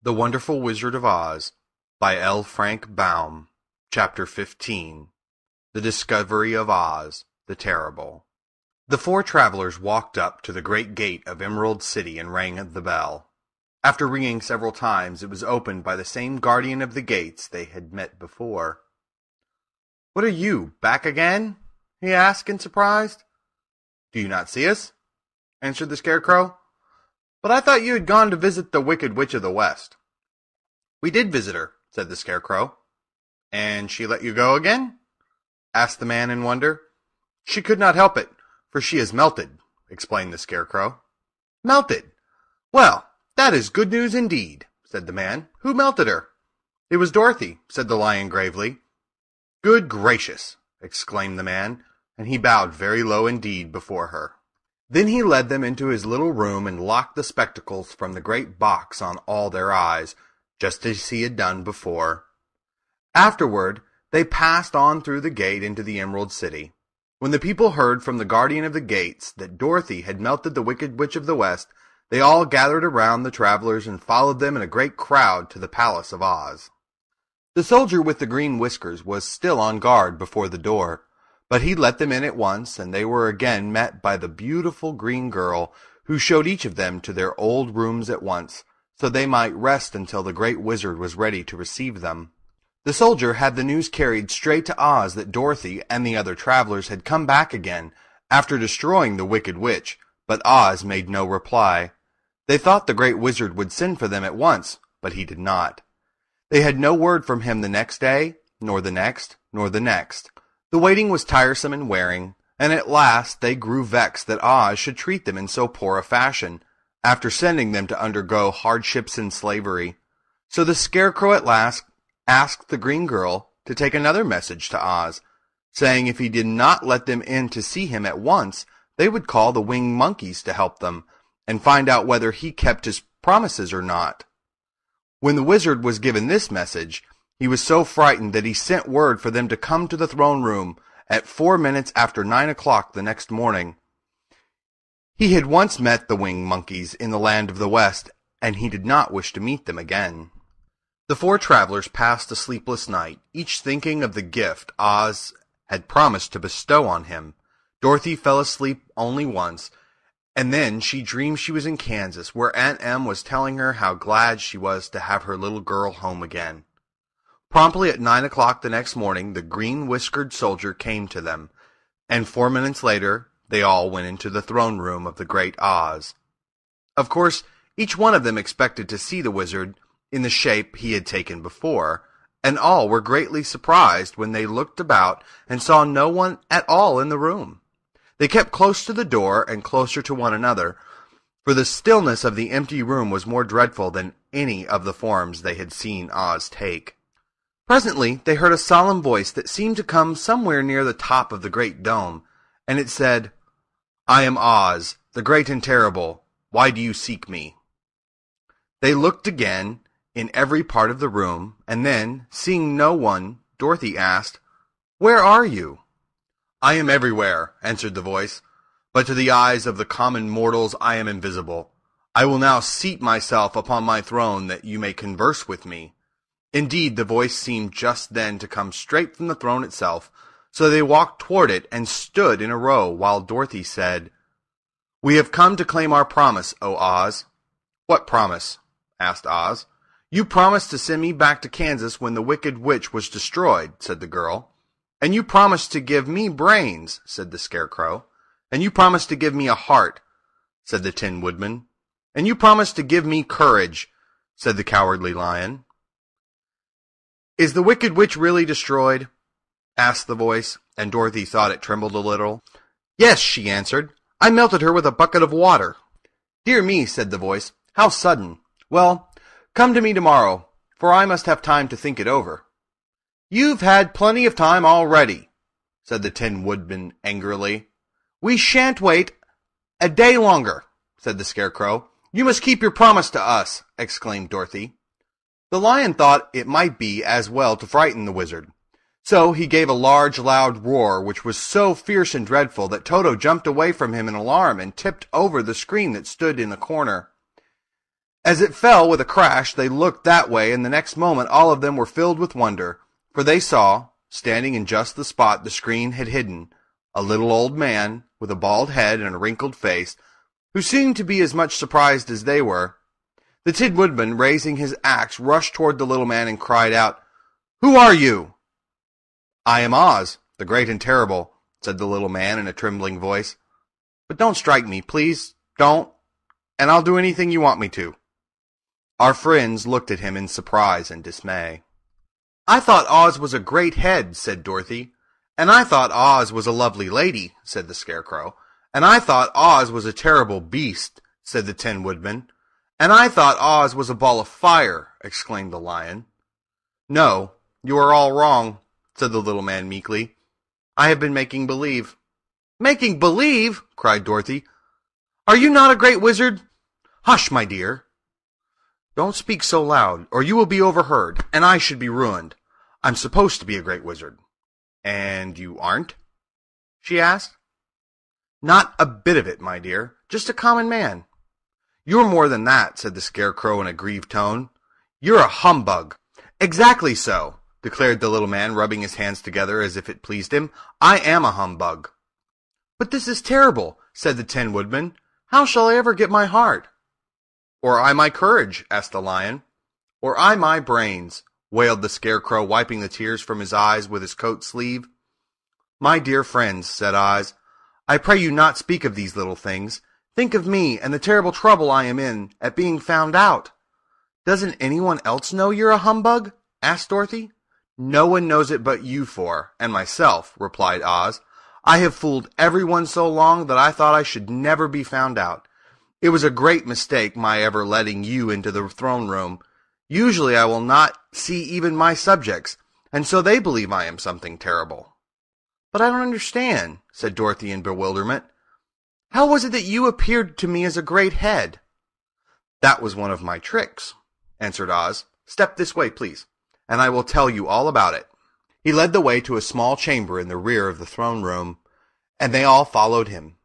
The Wonderful Wizard of Oz by L. Frank Baum. Chapter 15. The Discovery of Oz, the Terrible. The four travelers walked up to the great gate of Emerald City and rang the bell. After ringing several times, it was opened by the same guardian of the gates they had met before. "What are you, back again?" he asked in surprise. "Do you not see us?" answered the Scarecrow. "But I thought you had gone to visit the Wicked Witch of the West." "We did visit her," said the Scarecrow. "And she let you go again?" asked the man in wonder. "She could not help it, for she is melted," explained the Scarecrow. "Melted? Well, that is good news indeed," said the man. "Who melted her?" "It was Dorothy," said the Lion gravely. "Good gracious!" exclaimed the man, and he bowed very low indeed before her. Then he led them into his little room and locked the spectacles from the great box on all their eyes, just as he had done before. Afterward, they passed on through the gate into the Emerald City. When the people heard from the guardian of the gates that Dorothy had melted the Wicked Witch of the West, they all gathered around the travelers and followed them in a great crowd to the Palace of Oz. The soldier with the green whiskers was still on guard before the door, but he let them in at once, and they were again met by the beautiful green girl, who showed each of them to their old rooms at once, so they might rest until the great wizard was ready to receive them. The soldier had the news carried straight to Oz that Dorothy and the other travelers had come back again, after destroying the Wicked Witch, but Oz made no reply. They thought the great wizard would send for them at once, but he did not. They had no word from him the next day, nor the next, nor the next. The waiting was tiresome and wearing, and at last they grew vexed that Oz should treat them in so poor a fashion, after sending them to undergo hardships and slavery. So the Scarecrow at last asked the green girl to take another message to Oz, saying if he did not let them in to see him at once, they would call the winged monkeys to help them, and find out whether he kept his promises or not. When the wizard was given this message, he was so frightened that he sent word for them to come to the throne room at 4 minutes after 9 o'clock the next morning. He had once met the winged monkeys in the land of the West, and he did not wish to meet them again. The four travelers passed a sleepless night, each thinking of the gift Oz had promised to bestow on him. Dorothy fell asleep only once, and then she dreamed she was in Kansas, where Aunt Em was telling her how glad she was to have her little girl home again. Promptly at 9 o'clock the next morning, the green-whiskered soldier came to them, and 4 minutes later they all went into the throne room of the great Oz. Of course, each one of them expected to see the wizard in the shape he had taken before, and all were greatly surprised when they looked about and saw no one at all in the room. They kept close to the door and closer to one another, for the stillness of the empty room was more dreadful than any of the forms they had seen Oz take. Presently they heard a solemn voice that seemed to come somewhere near the top of the great dome, and it said, "I am Oz, the great and terrible. Why do you seek me?" They looked again in every part of the room, and then, seeing no one, Dorothy asked, "Where are you?" "I am everywhere," answered the voice, "but to the eyes of the common mortals I am invisible. I will now seat myself upon my throne that you may converse with me." Indeed, the voice seemed just then to come straight from the throne itself, so they walked toward it and stood in a row while Dorothy said, "We have come to claim our promise, O Oz." "What promise?" asked Oz. "You promised to send me back to Kansas when the Wicked Witch was destroyed," said the girl. "And you promised to give me brains," said the Scarecrow. "And you promised to give me a heart," said the Tin Woodman. "And you promised to give me courage," said the Cowardly Lion. "Is the Wicked Witch really destroyed?" asked the voice, and Dorothy thought it trembled a little. "Yes," she answered. "I melted her with a bucket of water." "Dear me," said the voice. "How sudden! Well, come to me tomorrow, for I must have time to think it over." "You've had plenty of time already," said the Tin Woodman angrily. "We shan't wait a day longer," said the Scarecrow. "You must keep your promise to us," exclaimed Dorothy. The lion thought it might be as well to frighten the wizard, so he gave a large, loud roar, which was so fierce and dreadful that Toto jumped away from him in alarm and tipped over the screen that stood in a corner. As it fell with a crash, they looked that way, and the next moment all of them were filled with wonder, for they saw, standing in just the spot the screen had hidden, a little old man with a bald head and a wrinkled face, who seemed to be as much surprised as they were. The Tin Woodman, raising his axe, rushed toward the little man and cried out, "Who are you?" "I am Oz, the Great and Terrible," said the little man in a trembling voice. "But don't strike me, please, don't, and I'll do anything you want me to." Our friends looked at him in surprise and dismay. "I thought Oz was a great head," said Dorothy. "And I thought Oz was a lovely lady," said the Scarecrow. "And I thought Oz was a terrible beast," said the Tin Woodman. "And I thought Oz was a ball of fire," exclaimed the Lion. "No, you are all wrong," said the little man meekly. "I have been making believe." "Making believe!" cried Dorothy. "Are you not a great wizard?" "Hush, my dear. Don't speak so loud, or you will be overheard, and I should be ruined. I'm supposed to be a great wizard." "And you aren't?" she asked. "Not a bit of it, my dear. Just a common man." "You're more than that," said the Scarecrow in a grieved tone. "You're a humbug." "Exactly so," declared the little man, rubbing his hands together as if it pleased him. "I am a humbug." "But this is terrible," said the Tin Woodman. "How shall I ever get my heart?" "Or I my courage?" asked the Lion. "Or I my brains?" wailed the Scarecrow, wiping the tears from his eyes with his coat sleeve. "My dear friends," said Oz, "I pray you not speak of these little things. Think of me and the terrible trouble I am in at being found out." "Doesn't anyone else know you're a humbug?" asked Dorothy. "No one knows it but you four, and myself," replied Oz. "I have fooled everyone so long that I thought I should never be found out. It was a great mistake my ever letting you into the throne room. Usually I will not see even my subjects, and so they believe I am something terrible." "But I don't understand," said Dorothy in bewilderment. "How was it that you appeared to me as a great head?" "That was one of my tricks," answered Oz. "Step this way, please, and I will tell you all about it." He led the way to a small chamber in the rear of the throne room, and they all followed him.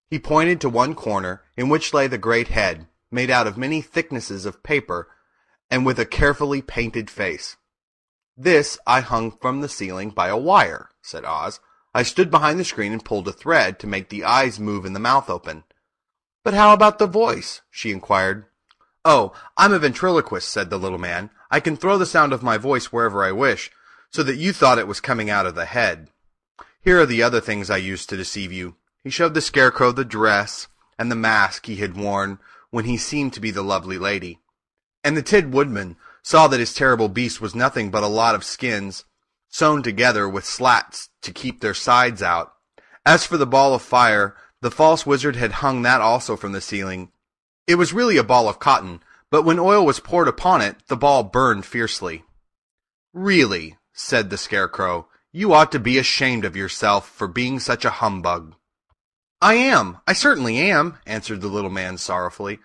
He pointed to one corner, in which lay the great head, made out of many thicknesses of paper, and with a carefully painted face. "This I hung from the ceiling by a wire," said Oz. "I stood behind the screen and pulled a thread to make the eyes move and the mouth open." "But how about the voice?" she inquired. "Oh, I'm a ventriloquist," said the little man. "I can throw the sound of my voice wherever I wish, so that you thought it was coming out of the head. Here are the other things I used to deceive you." He showed the Scarecrow the dress and the mask he had worn when he seemed to be the lovely lady. And the Tin Woodman saw that his terrible beast was nothing but a lot of skins, sewn together with slats to keep their sides out. As for the ball of fire, the false wizard had hung that also from the ceiling. It was really a ball of cotton, but when oil was poured upon it, the ball burned fiercely. "Really," said the Scarecrow, "you ought to be ashamed of yourself for being such a humbug." I certainly am," answered the little man sorrowfully.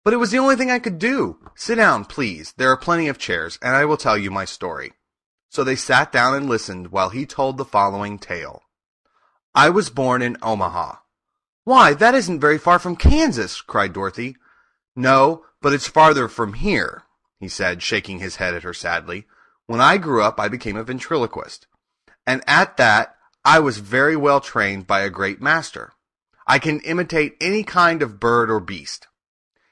"But it was the only thing I could do. Sit down, please. There are plenty of chairs, and I will tell you my story." So they sat down and listened while he told the following tale. "I was born in Omaha." "Why, that isn't very far from Kansas," cried Dorothy. "No, but it's farther from here," he said, shaking his head at her sadly. "When I grew up, I became a ventriloquist. And at that, I was very well trained by a great master. I can imitate any kind of bird or beast."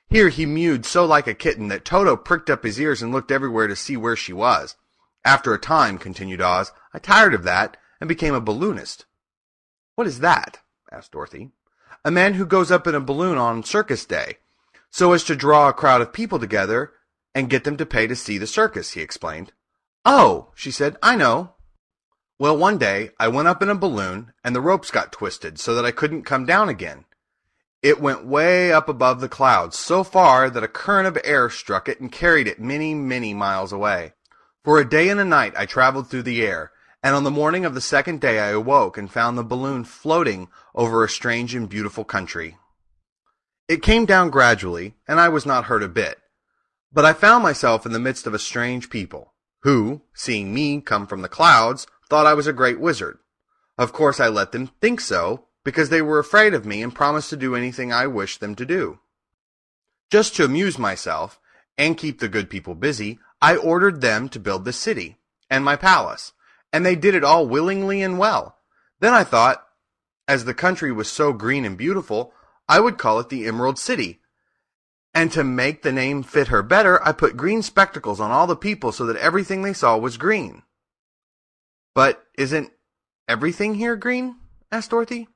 Here he mewed so like a kitten that Toto pricked up his ears and looked everywhere to see where she was. "After a time," continued Oz, "I tired of that and became a balloonist." "What is that?" asked Dorothy. "A man who goes up in a balloon on circus day, so as to draw a crowd of people together and get them to pay to see the circus," he explained. "Oh," she said, "I know. Well, one day I went up in a balloon, and the ropes got twisted so that I couldn't come down again. It went way up above the clouds, so far that a current of air struck it and carried it many, many miles away. For a day and a night I traveled through the air, and on the morning of the second day I awoke and found the balloon floating over a strange and beautiful country. It came down gradually, and I was not hurt a bit. But I found myself in the midst of a strange people, who, seeing me come from the clouds, thought I was a great wizard. Of course I let them think so, because they were afraid of me and promised to do anything I wished them to do. Just to amuse myself, and keep the good people busy, I ordered them to build the city, and my palace, and they did it all willingly and well. Then I thought, as the country was so green and beautiful, I would call it the Emerald City. And to make the name fit her better, I put green spectacles on all the people so that everything they saw was green. But isn't everything here green? Asked Dorothy.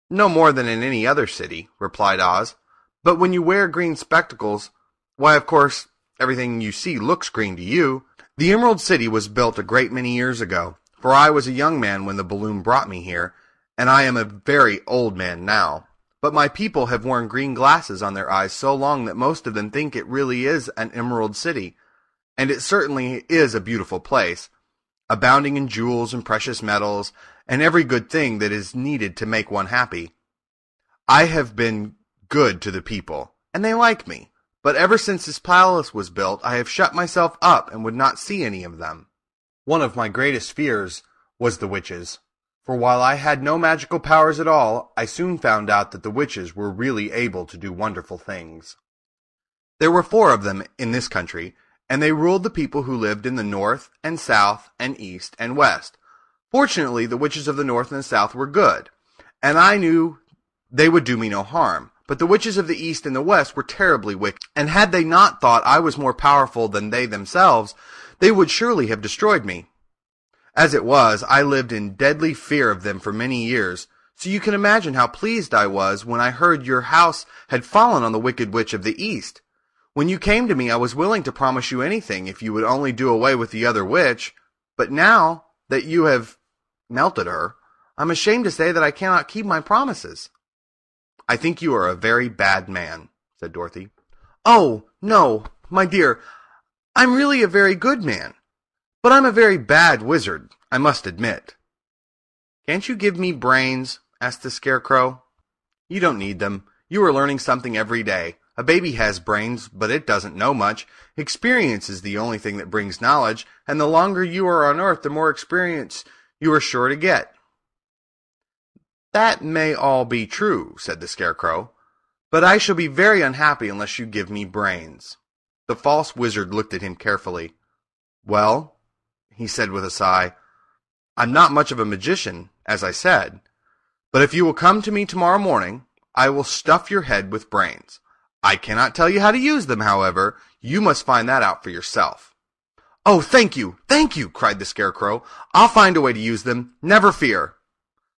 No more than in any other city, replied Oz. But when you wear green spectacles, why, of course, everything you see looks green to you. The Emerald City was built a great many years ago, for I was a young man when the balloon brought me here, and I am a very old man now. But my people have worn green glasses on their eyes so long that most of them think it really is an Emerald City, and it certainly is a beautiful place, abounding in jewels and precious metals, and every good thing that is needed to make one happy. I have been good to the people, and they like me. But ever since this palace was built, I have shut myself up and would not see any of them. One of my greatest fears was the witches, for while I had no magical powers at all, I soon found out that the witches were really able to do wonderful things. There were 4 of them in this country, and they ruled the people who lived in the north and south and east and west. Fortunately, the witches of the north and the south were good, and I knew they would do me no harm. But the witches of the east and the west were terribly wicked, and had they not thought I was more powerful than they themselves, they would surely have destroyed me. As it was, I lived in deadly fear of them for many years, so you can imagine how pleased I was when I heard your house had fallen on the wicked witch of the east. When you came to me, I was willing to promise you anything if you would only do away with the other witch, but now that you have melted her, I'm ashamed to say that I cannot keep my promises. I think you are a very bad man, said Dorothy. Oh, no, my dear, I'm really a very good man, but I'm a very bad wizard, I must admit. Can't you give me brains? Asked the Scarecrow. You don't need them. You are learning something every day. A baby has brains, but it doesn't know much. Experience is the only thing that brings knowledge, and the longer you are on Earth, the more experience you are sure to get. That may all be true, said the Scarecrow, but I shall be very unhappy unless you give me brains. The false wizard looked at him carefully. Well, he said with a sigh, I'm not much of a magician, as I said, but if you will come to me tomorrow morning, I will stuff your head with brains. I cannot tell you how to use them, however. You must find that out for yourself. Oh, thank you, cried the Scarecrow. I'll find a way to use them, never fear.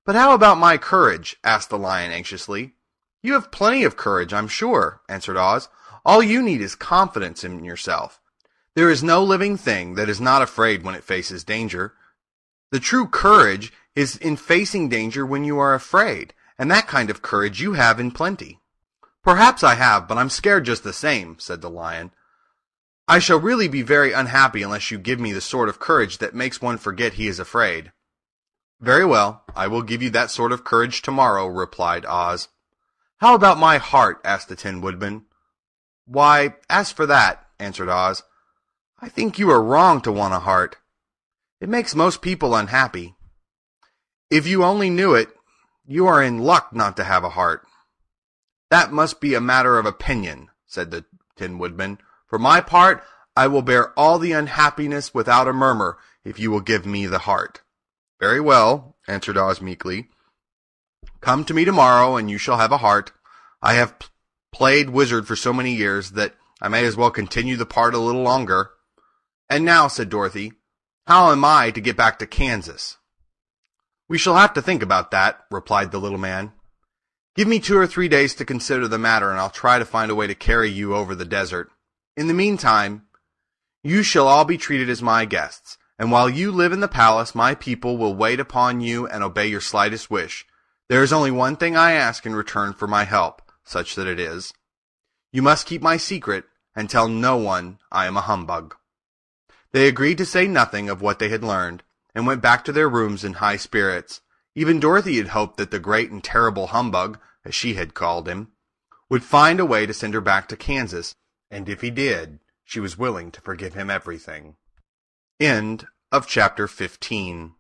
But how about my courage? Asked the Lion anxiously. You have plenty of courage, I'm sure, answered Oz. All you need is confidence in yourself. There is no living thing that is not afraid when it faces danger. The true courage is in facing danger when you are afraid, and that kind of courage you have in plenty. Perhaps I have, but I'm scared just the same, said the Lion. I shall really be very unhappy unless you give me the sort of courage that makes one forget he is afraid. Very well, I will give you that sort of courage tomorrow, replied Oz. How about my heart? Asked the Tin Woodman. Why, as for that, answered Oz, I think you are wrong to want a heart. It makes most people unhappy. If you only knew it, you are in luck not to have a heart. That must be a matter of opinion, said the Tin Woodman. For my part, I will bear all the unhappiness without a murmur, if you will give me the heart. Very well, answered Oz meekly. Come to me tomorrow, and you shall have a heart. I have played wizard for so many years that I may as well continue the part a little longer. And now, said Dorothy, how am I to get back to Kansas? We shall have to think about that, replied the little man. Give me 2 or 3 days to consider the matter, and I'll try to find a way to carry you over the desert. In the meantime, you shall all be treated as my guests, and while you live in the palace, my people will wait upon you and obey your slightest wish. There is only one thing I ask in return for my help, such that it is. You must keep my secret, and tell no one I am a humbug. They agreed to say nothing of what they had learned, and went back to their rooms in high spirits. Even Dorothy had hoped that the great and terrible humbug, as she had called him, would find a way to send her back to Kansas, and if he did, she was willing to forgive him everything. End of chapter 15.